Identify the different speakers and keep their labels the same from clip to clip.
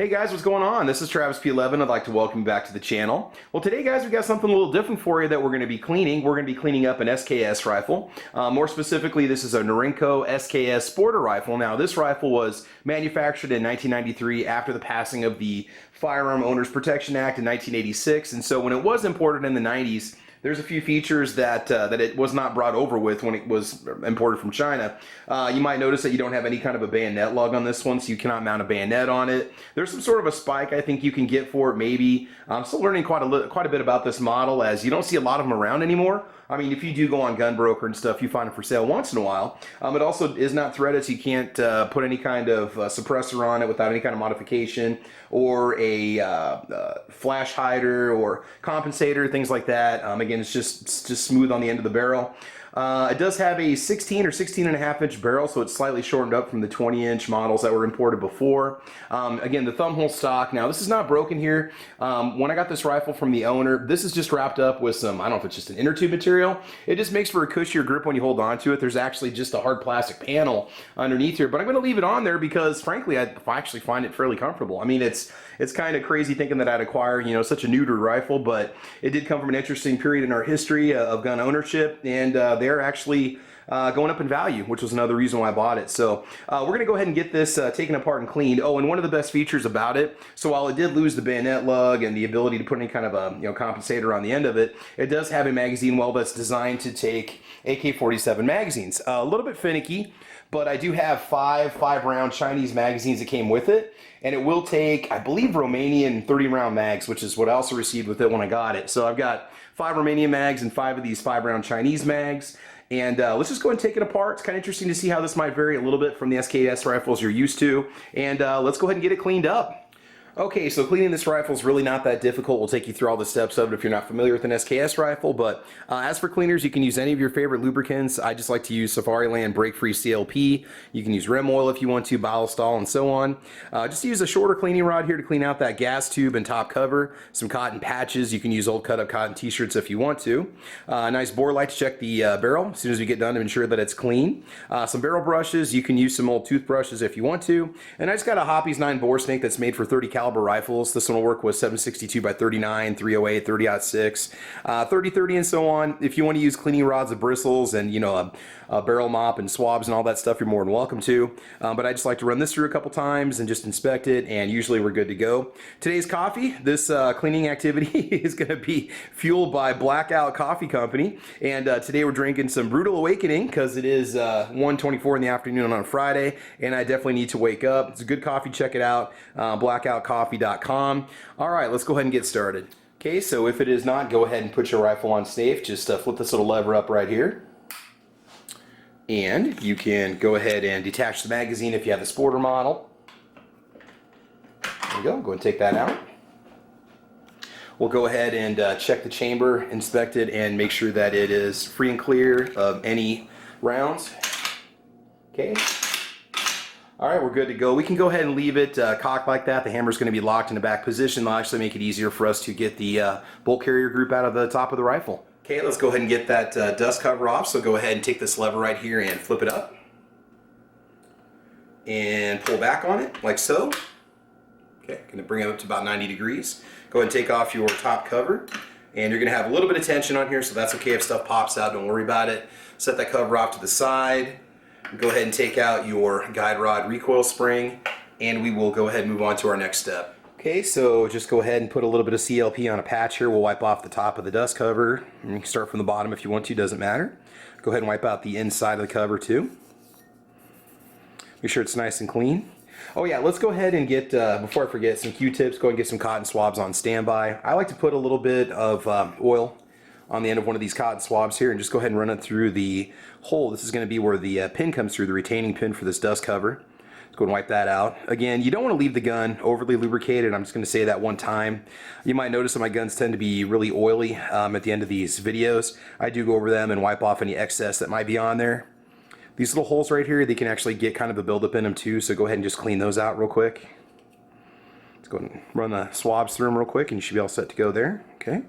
Speaker 1: Hey guys, what's going on? This is Travis P11. I'd like to welcome you back to the channel. Well, today guys, we got something a little different for you that we're going to be cleaning. We're going to be cleaning up an SKS rifle. More specifically, this is a Norinco SKS Sporter Rifle. Now, this rifle was manufactured in 1993 after the passing of the Firearm Owners Protection Act in 1986. And so when it was imported in the 90s, there's a few features that it was not brought over with when it was imported from China. You might notice that you don't have any kind of a bayonet lug on this one, so you cannot mount a bayonet on it. There's some sort of a spike I think you can get for it, maybe. I'm still learning quite a bit about this model, as you don't see a lot of them around anymore. I mean, if you do go on Gunbroker and stuff, you find them for sale once in a while. It also is not threaded, so you can't put any kind of suppressor on it without any kind of modification, or a flash hider or compensator, things like that. Again, it's just smooth on the end of the barrel. It does have a 16 or 16.5 inch barrel, so it's slightly shortened up from the 20-inch models that were imported before. Again, the thumb hole stock. Now, this is not broken here. When I got this rifle from the owner, this is just wrapped up with some, I don't know if it's just an inner tube material. It just makes for a cushier grip when you hold on to it. There's actually just a hard plastic panel underneath here, but I'm going to leave it on there because, frankly, I actually find it fairly comfortable. I mean, it's kind of crazy thinking that I'd acquire, you know, such a neutered rifle, but it did come from an interesting period in our history of gun ownership, and they're actually going up in value, which was another reason why I bought it. So we're going to go ahead and get this taken apart and cleaned. Oh, and one of the best features about it, so while it did lose the bayonet lug and the ability to put any kind of a compensator on the end of it, it does have a magazine well that's designed to take AK-47 magazines. A little bit finicky, but I do have five round Chinese magazines that came with it, and it will take, I believe, Romanian 30-round mags, which is what I also received with it when I got it. So I've got 5 Romanian mags and 5 of these 5-round Chinese mags. And let's just go and take it apart. It's kind of interesting to see how this might vary a little bit from the SKS rifles you're used to. And let's go ahead and get it cleaned up. Okay, so cleaning this rifle is really not that difficult. We'll take you through all the steps of it if you're not familiar with an SKS rifle. But as for cleaners, you can use any of your favorite lubricants. I just like to use Safariland Break-Free CLP. You can use Rem Oil if you want to, Biostol, and so on. Just use a shorter cleaning rod here to clean out that gas tube and top cover. Some cotton patches. You can use old cut-up cotton t-shirts if you want to. A nice bore light to check the barrel as soon as we get done to ensure that it's clean. Some barrel brushes. You can use some old toothbrushes if you want to. And I just got a Hoppe's 9 bore snake that's made for 30 caliber rifles. This one will work with 7.62 by 39, 308, 30-06, 30-30, and so on. If you want to use cleaning rods with bristles and a barrel mop and swabs and all that stuff, you're more than welcome to. But I just like to run this through a couple times and just inspect it, and usually we're good to go. Today's coffee, this cleaning activity is going to be fueled by Blackout Coffee Company, and today we're drinking some Brutal Awakening because it is 1:24 in the afternoon on a Friday, and I definitely need to wake up. It's a good coffee. Check it out, blackoutcoffee.com. All right, let's go ahead and get started. Okay, so if it is not, go ahead and put your rifle on safe. Just flip this little lever up right here. And you can go ahead and detach the magazine if you have the Sporter model. There you go. Go ahead and take that out. We'll go ahead and check the chamber, inspect it, and make sure that it is free and clear of any rounds. Okay. All right, we're good to go. We can go ahead and leave it cocked like that. The hammer's going to be locked in the back position. That'll actually make it easier for us to get the bolt carrier group out of the top of the rifle. Okay, let's go ahead and get that dust cover off. So go ahead and take this lever right here and flip it up. And pull back on it, like so. Okay, going to bring it up to about 90 degrees. Go ahead and take off your top cover. And you're going to have a little bit of tension on here, so that's okay if stuff pops out. Don't worry about it. Set that cover off to the side. Go ahead and take out your guide rod recoil spring. And we will go ahead and move on to our next step. Okay, so just go ahead and put a little bit of CLP on a patch here. We'll wipe off the top of the dust cover. You can start from the bottom if you want to, doesn't matter. Go ahead and wipe out the inside of the cover too. Make sure it's nice and clean. Oh yeah, let's go ahead and get, before I forget, some Q-tips. Go ahead and get some cotton swabs on standby. I like to put a little bit of oil on the end of one of these cotton swabs here and just go ahead and run it through the hole. This is going to be where the pin comes through, the retaining pin for this dust cover. Let's go and wipe that out. Again, you don't want to leave the gun overly lubricated. I'm just going to say that one time. You might notice that my guns tend to be really oily at the end of these videos. I do go over them and wipe off any excess that might be on there. These little holes right here, they can actually get kind of a buildup in them too, so go ahead and just clean those out real quick. Let's go and run the swabs through them real quick and you should be all set to go there. Okay,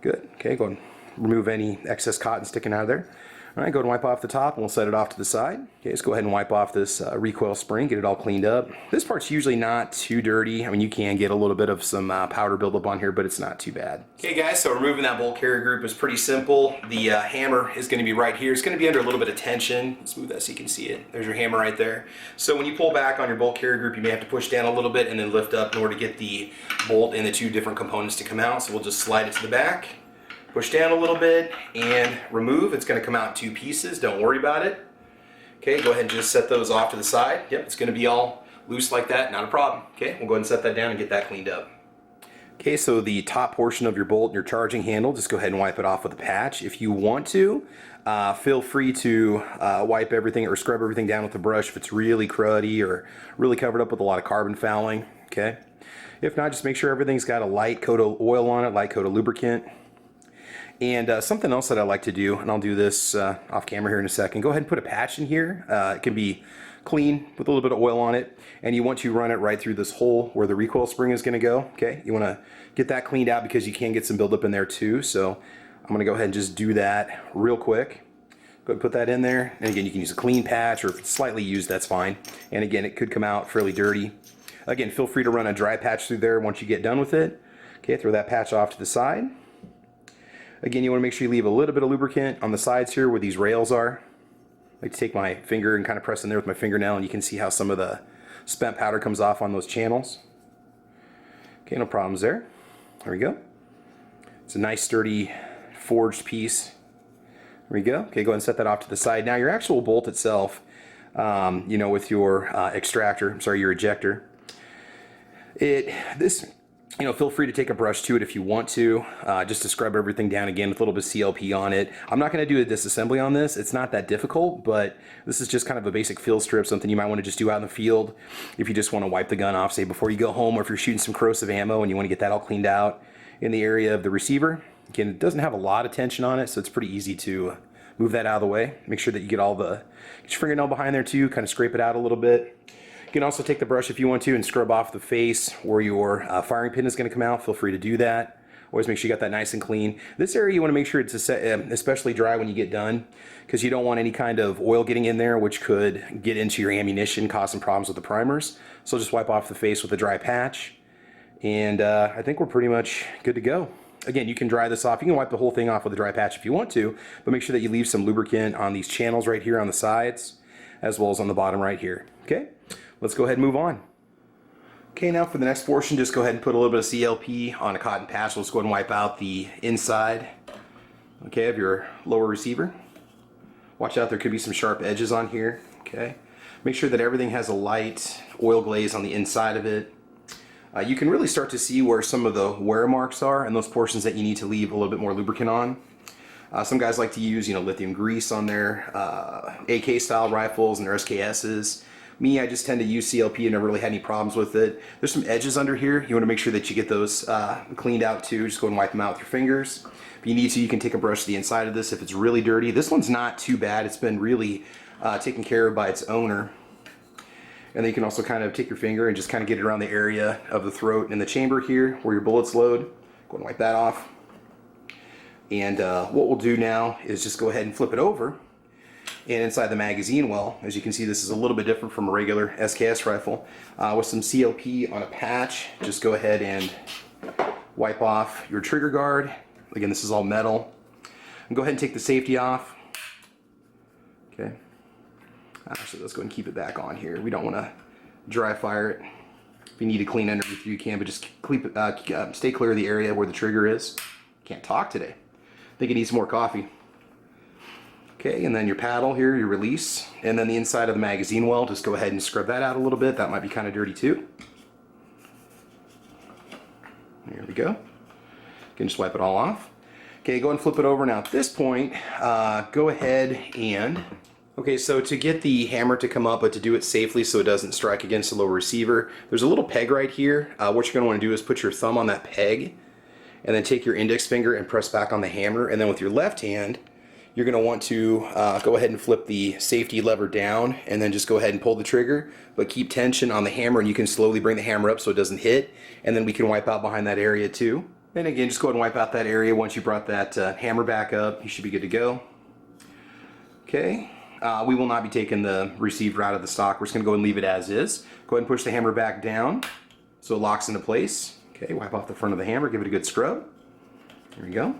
Speaker 1: good. Okay, go and remove any excess cotton sticking out of there. All right, go ahead and wipe off the top and we'll set it off to the side. Okay, let's go ahead and wipe off this recoil spring, get it all cleaned up. This part's usually not too dirty. I mean, you can get a little bit of some powder buildup on here, but it's not too bad. Okay guys, so removing that bolt carrier group is pretty simple. The hammer is going to be right here. It's going to be under a little bit of tension. Let's move that so you can see it. There's your hammer right there. So when you pull back on your bolt carrier group, you may have to push down a little bit and then lift up in order to get the bolt and the two different components to come out. So we'll just slide it to the back. Push down a little bit and remove. It's going to come out in two pieces. Don't worry about it. Okay, go ahead and just set those off to the side. Yep, it's going to be all loose like that. Not a problem. Okay, we'll go ahead and set that down and get that cleaned up. Okay, so the top portion of your bolt and your charging handle, just go ahead and wipe it off with a patch. If you want to, feel free to wipe everything or scrub everything down with a brush if it's really cruddy or really covered up with a lot of carbon fouling. Okay, if not, just make sure everything's got a light coat of oil on it, light coat of lubricant. And something else that I like to do, and I'll do this off camera here in a second, go ahead and put a patch in here. It can be clean with a little bit of oil on it, and you want to run it right through this hole where the recoil spring is going to go. Okay, you want to get that cleaned out because you can get some buildup in there too. So I'm going to go ahead and just do that real quick. Go ahead and put that in there, and again, you can use a clean patch, or if it's slightly used, that's fine. And again, it could come out fairly dirty. Again, feel free to run a dry patch through there once you get done with it. Okay, throw that patch off to the side. Again, you want to make sure you leave a little bit of lubricant on the sides here where these rails are. I like to take my finger and kind of press in there with my fingernail, and you can see how some of the spent powder comes off on those channels. Okay, no problems there. There we go. It's a nice sturdy forged piece. There we go. Okay, go ahead and set that off to the side. Now your actual bolt itself, you know, with your your ejector, you know, feel free to take a brush to it if you want to, just to scrub everything down again with a little bit of CLP on it. I'm not going to do a disassembly on this. It's not that difficult, but this is just kind of a basic field strip, something you might want to just do out in the field if you just want to wipe the gun off, say before you go home, or if you're shooting some corrosive ammo and you want to get that all cleaned out in the area of the receiver. Again, it doesn't have a lot of tension on it, so it's pretty easy to move that out of the way. Make sure that you get get your fingernail behind there too, kind of scrape it out a little bit. You can also take the brush if you want to and scrub off the face where your firing pin is going to come out. Feel free to do that. Always make sure you got that nice and clean. This area you want to make sure it's especially dry when you get done, because you don't want any kind of oil getting in there, which could get into your ammunition, cause some problems with the primers. So just wipe off the face with a dry patch, and I think we're pretty much good to go. Again, you can dry this off. You can wipe the whole thing off with a dry patch if you want to, but make sure that you leave some lubricant on these channels right here on the sides, as well as on the bottom right here. Okay? Let's go ahead and move on. Okay, now for the next portion, just go ahead and put a little bit of CLP on a cotton patch. Let's go ahead and wipe out the inside, okay, of your lower receiver. Watch out, there could be some sharp edges on here, okay? Make sure that everything has a light oil glaze on the inside of it. You can really start to see where some of the wear marks are and those portions that you need to leave a little bit more lubricant on. Some guys like to use, you know, lithium grease on their AK style rifles and their SKSs. Me, I just tend to use CLP and never really had any problems with it. There's some edges under here. You want to make sure that you get those cleaned out too. Just go and wipe them out with your fingers. If you need to, you can take a brush to the inside of this if it's really dirty. This one's not too bad. It's been really taken care of by its owner. And then you can also kind of take your finger and just kind of get it around the area of the throat and the chamber here where your bullets load. Go and wipe that off. And what we'll do now is just go ahead and flip it over. And inside the magazine well, as you can see, this is a little bit different from a regular SKS rifle. With some CLP on a patch, just go ahead and wipe off your trigger guard. Again, this is all metal. And go ahead and take the safety off. Okay. Actually, let's go ahead and keep it back on here. We don't want to dry fire it. If you need to clean underneath, you can, but just stay clear of the area where the trigger is. Can't talk today. I think it needs more coffee. Okay, and then your paddle here, your release, and then the inside of the magazine well, just go ahead and scrub that out a little bit. That might be kind of dirty too. There we go. You can just wipe it all off. Okay, go ahead and flip it over. Now at this point, go ahead and... Okay, so to get the hammer to come up, but to do it safely so it doesn't strike against the lower receiver, there's a little peg right here. What you're going to want to do is put your thumb on that peg, and then take your index finger and press back on the hammer, and then with your left hand, you're going to want to go ahead and flip the safety lever down and then just go ahead and pull the trigger, but keep tension on the hammer, and you can slowly bring the hammer up so it doesn't hit, and then we can wipe out behind that area too. And again, just go ahead and wipe out that area. Once you brought that hammer back up, you should be good to go. Okay, we will not be taking the received out of the stock. We're just gonna go and leave it as is. Go ahead and push the hammer back down so it locks into place. Okay, wipe off the front of the hammer, give it a good scrub. There we go.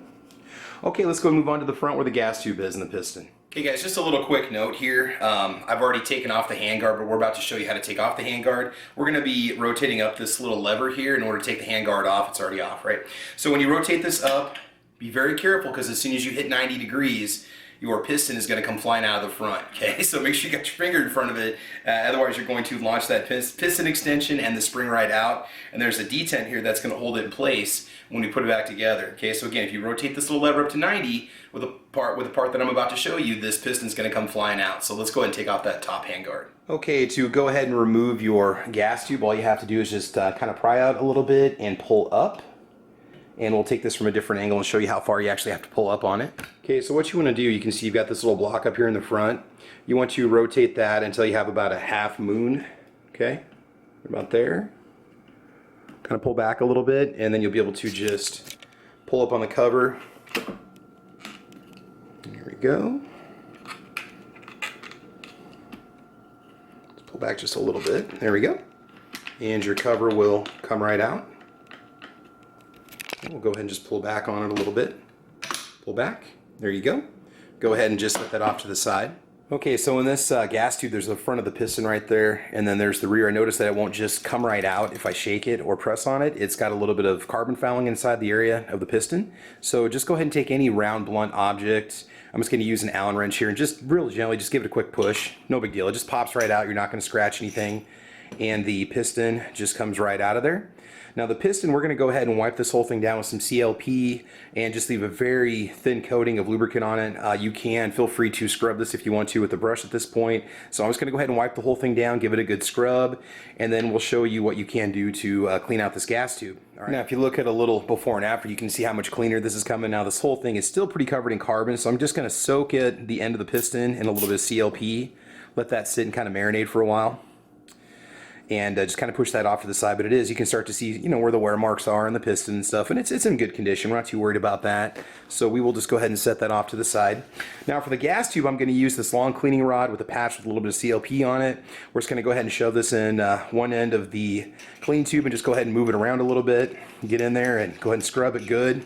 Speaker 1: Okay, let's go and move on to the front where the gas tube is and the piston. Okay guys, just a little quick note here. I've already taken off the handguard, but we're about to show you how to take off the handguard. We're going to be rotating up this little lever here in order to take the handguard off. It's already off, right? So when you rotate this up, be very careful because as soon as you hit 90 degrees, your piston is going to come flying out of the front, okay? So make sure you got your finger in front of it, otherwise you're going to launch that piston extension and the spring right out, and there's a detent here that's going to hold it in place when we put it back together, okay? So again, if you rotate this little lever up to 90 with the part that I'm about to show you, this piston's going to come flying out. So let's go ahead and take off that top handguard. Okay, to go ahead and remove your gas tube, all you have to do is just kind of pry out a little bit and pull up. And we'll take this from a different angle and show you how far you actually have to pull up on it. Okay, so what you want to do, you can see you've got this little block up here in the front. You want to rotate that until you have about a half moon, okay? About there. Kind of pull back a little bit, and then you'll be able to just pull up on the cover. Here we go. Let's pull back just a little bit. There we go. And your cover will come right out. We'll go ahead and just pull back on it a little bit. Pull back. There you go. Go ahead and just set that off to the side. Okay, so in this gas tube, there's the front of the piston right there, and then there's the rear. I notice that it won't just come right out if I shake it or press on it. It's got a little bit of carbon fouling inside the area of the piston. So just go ahead and take any round, blunt object. I'm just going to use an Allen wrench here and just real gently just give it a quick push. No big deal. It just pops right out. You're not going to scratch anything. And the piston just comes right out of there. Now the piston, we're going to go ahead and wipe this whole thing down with some CLP and just leave a very thin coating of lubricant on it. You can feel free to scrub this if you want to with the brush at this point. So I'm just going to go ahead and wipe the whole thing down, give it a good scrub, and then we'll show you what you can do to clean out this gas tube. All right. Now if you look at a little before and after, you can see how much cleaner this is coming. Now this whole thing is still pretty covered in carbon, so I'm just going to soak it, the end of the piston, in a little bit of CLP, let that sit and kind of marinate for a while. And just kind of push that off to the side, but it is, you can start to see, you know, where the wear marks are in the piston and stuff, and it's in good condition. We're not too worried about that. So we will just go ahead and set that off to the side. Now for the gas tube, I'm going to use this long cleaning rod with a patch with a little bit of CLP on it. We're just going to go ahead and shove this in one end of the clean tube and just go ahead and move it around a little bit. Get in there and go ahead and scrub it good.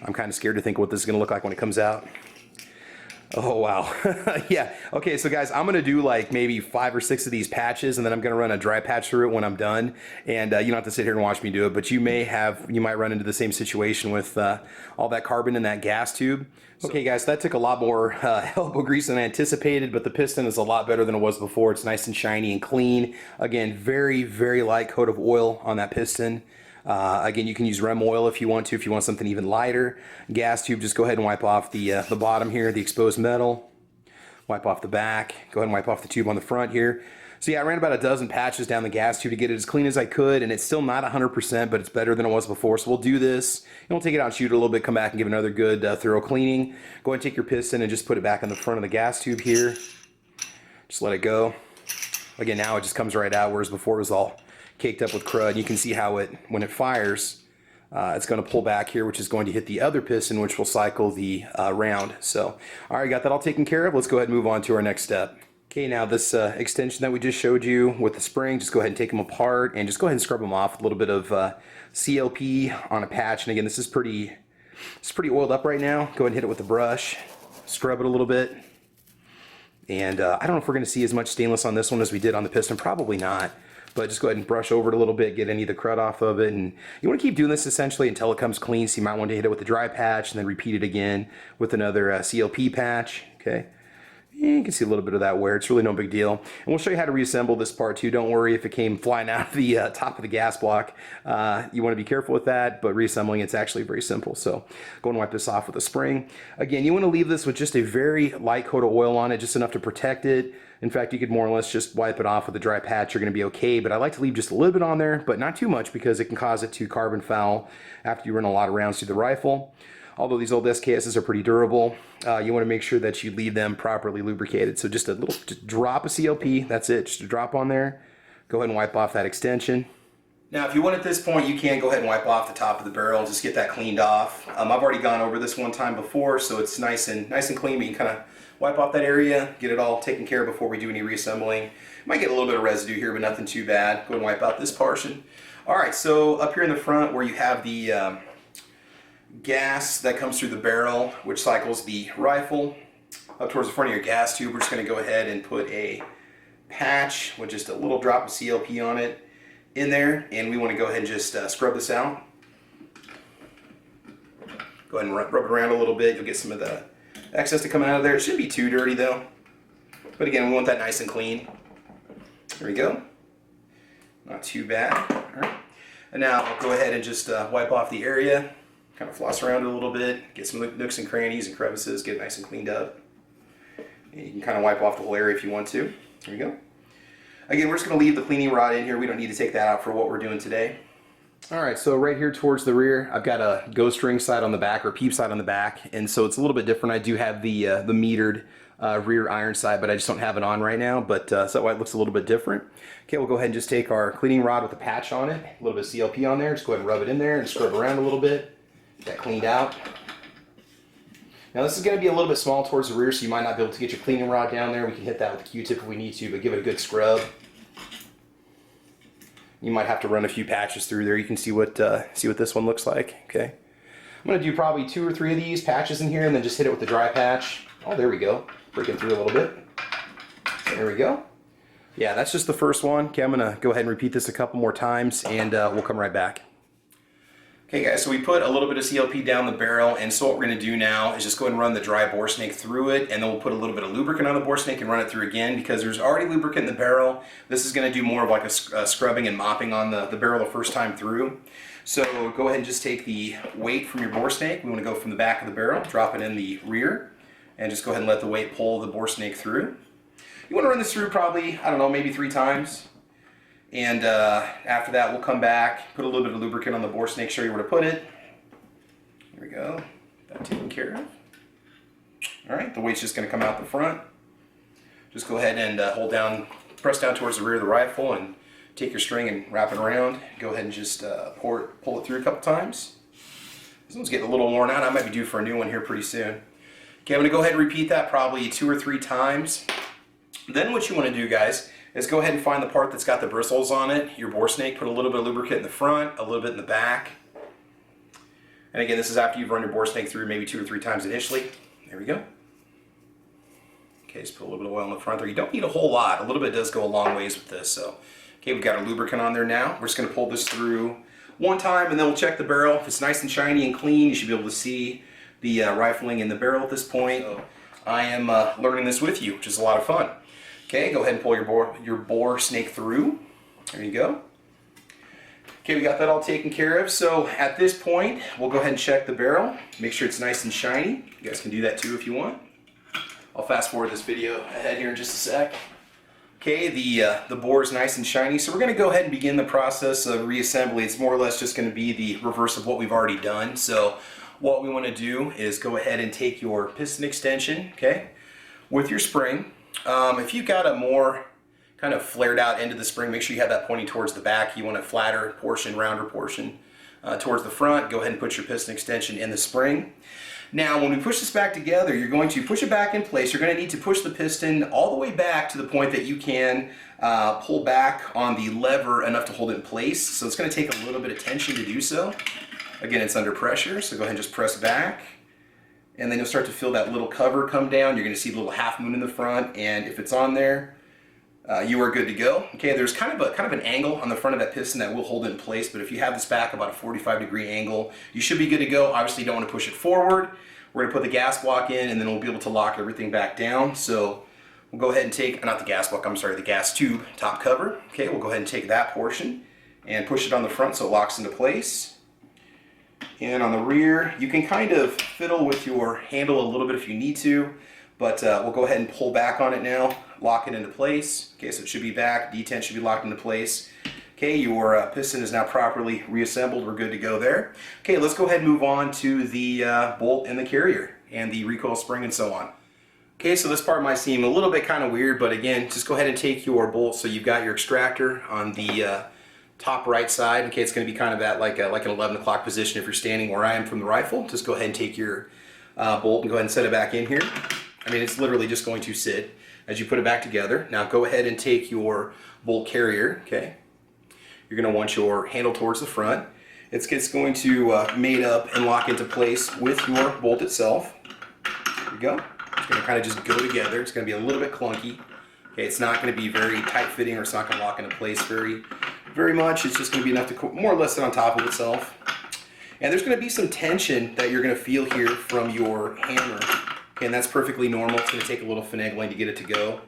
Speaker 1: I'm kind of scared to think what this is going to look like when it comes out. Oh wow. Yeah, okay, so guys, I'm gonna do like maybe 5 or 6 of these patches, and then I'm gonna run a dry patch through it when I'm done. And you don't have to sit here and watch me do it, but you might run into the same situation with all that carbon in that gas tube. Okay guys, that took a lot more elbow grease than I anticipated, but the piston is a lot better than it was before. It's nice and shiny and clean. Again, very, very light coat of oil on that piston. Again, you can use Rem oil if you want to, if you want something even lighter. Gas tube, just go ahead and wipe off the bottom here, the exposed metal. Wipe off the back. Go ahead and wipe off the tube on the front here. So yeah, I ran about a dozen patches down the gas tube to get it as clean as I could, and it's still not 100%, but it's better than it was before. So we'll do this, and we'll take it out and shoot it a little bit, come back and give another good thorough cleaning. Go ahead and take your piston and just put it back on the front of the gas tube here. Just let it go. Again, now it just comes right out, whereas before it was all caked up with crud. You can see how when it fires, it's going to pull back here, which is going to hit the other piston, which will cycle the round. So, all right, got that all taken care of. Let's go ahead and move on to our next step. Okay, now this extension that we just showed you with the spring, just go ahead and take them apart and just go ahead and scrub them off with a little bit of CLP on a patch. And again, this is pretty oiled up right now. Go ahead and hit it with the brush, scrub it a little bit. And I don't know if we're going to see as much stainless on this one as we did on the piston. Probably not. But just go ahead and brush over it a little bit, get any of the crud off of it. And you want to keep doing this essentially until it comes clean. So you might want to hit it with a dry patch and then repeat it again with another CLP patch. Okay. You can see a little bit of that wear. It's really no big deal. And we'll show you how to reassemble this part too. Don't worry if it came flying out of the top of the gas block. You want to be careful with that, but reassembling it's actually very simple. So go and wipe this off with a spring. Again, you want to leave this with just a very light coat of oil on it, just enough to protect it. In fact, you could more or less just wipe it off with a dry patch. You're going to be okay, but I like to leave just a little bit on there, but not too much because it can cause it to carbon foul after you run a lot of rounds through the rifle. Although these old SKSs are pretty durable, you want to make sure that you leave them properly lubricated. So just a little drop of CLP, that's it, just a drop on there. Go ahead and wipe off that extension. Now if you want at this point, you can go ahead and wipe off the top of the barrel, just get that cleaned off. I've already gone over this one time before, so it's nice and clean, but you can kind of wipe off that area, get it all taken care of before we do any reassembling. Might get a little bit of residue here, but nothing too bad. Go ahead and wipe out this portion. Alright, so up here in the front where you have the gas that comes through the barrel, which cycles the rifle, up towards the front of your gas tube, we're just going to go ahead and put a patch with just a little drop of CLP on it in there, and we want to go ahead and just scrub this out. Go ahead and rub it around a little bit. You'll get some of the excess to come out of there. It shouldn't be too dirty though, but again, we want that nice and clean. There we go. Not too bad. All right. And now I'll go ahead and just wipe off the area, kind of floss around it a little bit, get some nooks and crannies and crevices, get it nice and cleaned up. And you can kind of wipe off the whole area if you want to. There we go. Again, we're just going to leave the cleaning rod in here. We don't need to take that out for what we're doing today. Alright, so right here towards the rear, I've got a ghost ring sight on the back, or peep sight on the back, and so it's a little bit different. I do have the metered rear iron sight, but I just don't have it on right now, but so that's why it looks a little bit different. Okay, we'll go ahead and just take our cleaning rod with a patch on it, a little bit of CLP on there, just go ahead and rub it in there and scrub around a little bit, get that cleaned out. Now this is going to be a little bit small towards the rear, so you might not be able to get your cleaning rod down there. We can hit that with a Q-tip if we need to, but give it a good scrub. You might have to run a few patches through there. You can see what this one looks like. Okay, I'm going to do probably 2 or 3 of these patches in here, and then just hit it with the dry patch. Oh, there we go. Breaking through a little bit. There we go. Yeah, that's just the first one. Okay, I'm going to go ahead and repeat this a couple more times, and we'll come right back. Okay guys, so we put a little bit of CLP down the barrel, and so what we're going to do now is just go ahead and run the dry bore snake through it, and then we'll put a little bit of lubricant on the bore snake and run it through again, because there's already lubricant in the barrel. This is going to do more of like a scrubbing and mopping on the barrel the first time through. So go ahead and just take the weight from your bore snake. We want to go from the back of the barrel, drop it in the rear, and just go ahead and let the weight pull the bore snake through. You want to run this through probably, I don't know, maybe 3 times. And after that, we'll come back, put a little bit of lubricant on the bore snake, show you where to put it. There we go. That taken care of. Alright, the weight's just going to come out the front. Just go ahead and hold down, press down towards the rear of the rifle, and take your string and wrap it around. Go ahead and just pull it through a couple times. This one's getting a little worn out. I might be due for a new one here pretty soon. Okay, I'm going to go ahead and repeat that probably 2 or 3 times. Then what you want to do, guys, is go ahead and find the part that's got the bristles on it, your bore snake, put a little bit of lubricant in the front, a little bit in the back. And again, this is after you've run your bore snake through maybe 2 or 3 times initially. There we go. Okay, just put a little bit of oil in the front there. You don't need a whole lot. A little bit does go a long ways with this. So, okay, we've got our lubricant on there now. We're just going to pull this through one time, and then we'll check the barrel. If it's nice and shiny and clean, you should be able to see the rifling in the barrel at this point. So I am learning this with you, which is a lot of fun. Okay, go ahead and pull your bore snake through. There you go. Okay, we got that all taken care of. So at this point, we'll go ahead and check the barrel. Make sure it's nice and shiny. You guys can do that too if you want. I'll fast forward this video ahead here in just a sec. Okay, the bore is nice and shiny. So we're going to go ahead and begin the process of reassembly. It's more or less just going to be the reverse of what we've already done. So what we want to do is go ahead and take your piston extension, okay, with your spring. If you've got a more kind of flared out end of the spring, make sure you have that pointing towards the back. You want a flatter portion, rounder portion towards the front. Go ahead and put your piston extension in the spring. Now when we push this back together, you're going to push it back in place. You're going to need to push the piston all the way back to the point that you can pull back on the lever enough to hold it in place. So it's going to take a little bit of tension to do so. Again, it's under pressure, so go ahead and just press back. And then you'll start to feel that little cover come down. You're going to see the little half moon in the front, and if it's on there, you are good to go. Okay, there's kind of an angle on the front of that piston that will hold it in place, but if you have this back about a 45-degree angle, you should be good to go. Obviously, you don't want to push it forward. We're going to put the gas block in, and then we'll be able to lock everything back down. So we'll go ahead and take, not the gas block, I'm sorry, the gas tube top cover. Okay, we'll go ahead and take that portion and push it on the front so it locks into place. And on the rear, you can kind of fiddle with your handle a little bit if you need to, but we'll go ahead and pull back on it now, lock it into place. Okay, so it should be back, detent should be locked into place. Okay, your piston is now properly reassembled. We're good to go there. Okay, let's go ahead and move on to the bolt and the carrier and the recoil spring and so on. Okay, so this part might seem a little bit kind of weird, but again, just go ahead and take your bolt. So you've got your extractor on the top right side. Okay, it's going to be kind of at like an 11 o'clock position if you're standing where I am from the rifle. Just go ahead and take your bolt and go ahead and set it back in here. I mean, it's literally just going to sit as you put it back together. Now go ahead and take your bolt carrier, okay? You're going to want your handle towards the front. It's going to mate up and lock into place with your bolt itself. There we go. It's going to kind of just go together. It's going to be a little bit clunky. Okay, it's not going to be very tight fitting, or it's not going to lock into place very much. It's just going to be enough to more or less sit on top of itself. And there's going to be some tension that you're going to feel here from your hammer. Okay, and that's perfectly normal. It's going to take a little finagling to get it to go.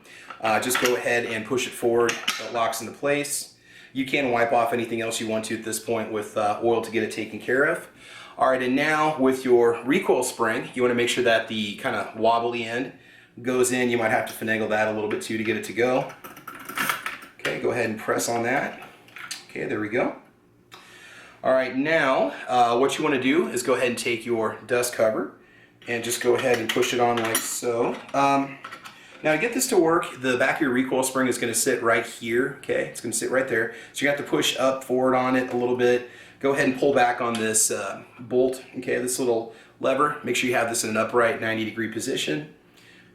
Speaker 1: Just go ahead and push it forward so it locks into place. You can wipe off anything else you want to at this point with oil to get it taken care of. All right, and now with your recoil spring, you want to make sure that the kind of wobbly end goes in. You might have to finagle that a little bit too to get it to go. Okay, go ahead and press on that. Okay, there we go. All right, now what you want to do is go ahead and take your dust cover and just go ahead and push it on like so. Now to get this to work, the back of your recoil spring is going to sit right here, okay? It's going to sit right there. So you have to push up forward on it a little bit. Go ahead and pull back on this bolt, okay, this little lever. Make sure you have this in an upright 90-degree position.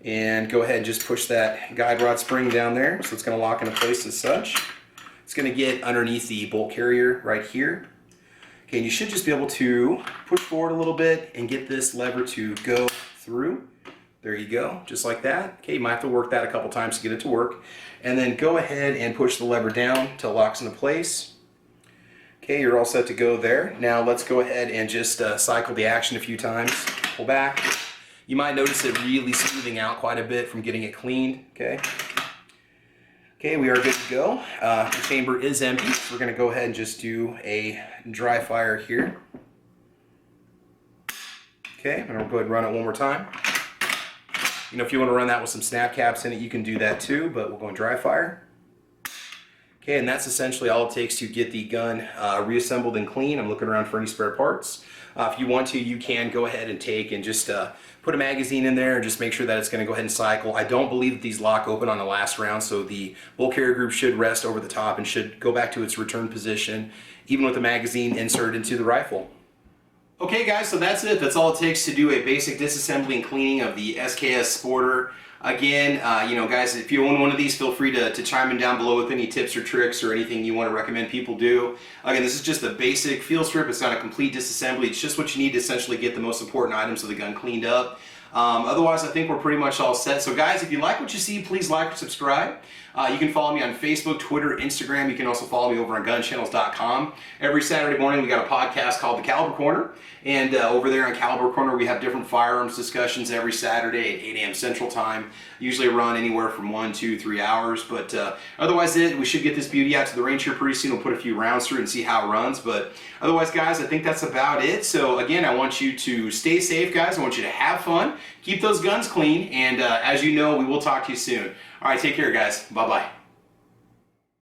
Speaker 1: And go ahead and just push that guide rod spring down there. So it's going to lock into place as such. It's going to get underneath the bolt carrier right here. Okay, and you should just be able to push forward a little bit and get this lever to go through. There you go, just like that. Okay, you might have to work that a couple times to get it to work. And then go ahead and push the lever down until it locks into place. Okay, you're all set to go there. Now let's go ahead and just cycle the action a few times. Pull back. You might notice it really smoothing out quite a bit from getting it cleaned, okay? Okay, we are good to go. The chamber is empty. So we're going to go ahead and just do a dry fire here. Okay, and we'll go ahead and run it one more time. You know, if you want to run that with some snap caps in it, you can do that too, but we'll go in dry fire. Okay, and that's essentially all it takes to get the gun reassembled and clean. I'm looking around for any spare parts. If you want to, you can go ahead and take and just put a magazine in there and just make sure that it's going to go ahead and cycle. I don't believe that these lock open on the last round, so the bolt carrier group should rest over the top and should go back to its return position, even with the magazine inserted into the rifle. Okay guys, so that's it. That's all it takes to do a basic disassembly and cleaning of the SKS Sporter. Again, you know guys, if you own one of these, feel free to chime in down below with any tips or tricks or anything you want to recommend people do. Again, this is just a basic field strip. It's not a complete disassembly. It's just what you need to essentially get the most important items of the gun cleaned up. Otherwise, I think we're pretty much all set. So guys, if you like what you see, please like or subscribe. You can follow me on Facebook, Twitter, Instagram. You can also follow me over on gunchannels.com. Every Saturday morning, we got a podcast called The Caliber Corner. And over there on Caliber Corner, we have different firearms discussions every Saturday at 8 a.m. Central Time. Usually run anywhere from 1, 2, 3 hours. But otherwise, we should get this beauty out to the range here pretty soon. We'll put a few rounds through and see how it runs. But otherwise, guys, I think that's about it. So again, I want you to stay safe, guys. I want you to have fun. Keep those guns clean. And as you know, we will talk to you soon. All right, take care, guys. Bye-bye.